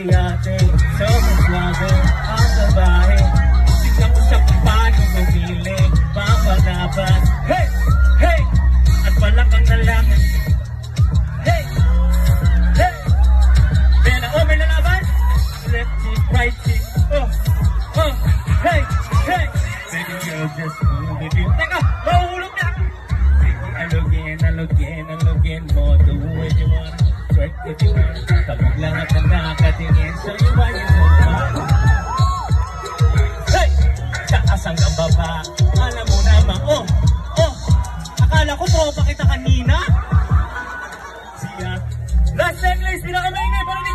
si ate, sobrang suwabe ang babae. Tignan mo siya kung paano gumili, papalaban. Hey! Hey! At palakang na lang. Hey! Hey! May nalaban? Left cheek, right cheek. Oh! Oh! Hey! Hey! Baby girl, just move it in. Teka! Mahulog na! Alugin mo the way you want. Twerk if you want. Kapag lang at nakatingin, so you want you know. Hey! Taas hanggang baba. Alam mo naman, oh! Oh! Akala ko tropa kita kanina. Siya. Last necklace, pinakamaingay, parang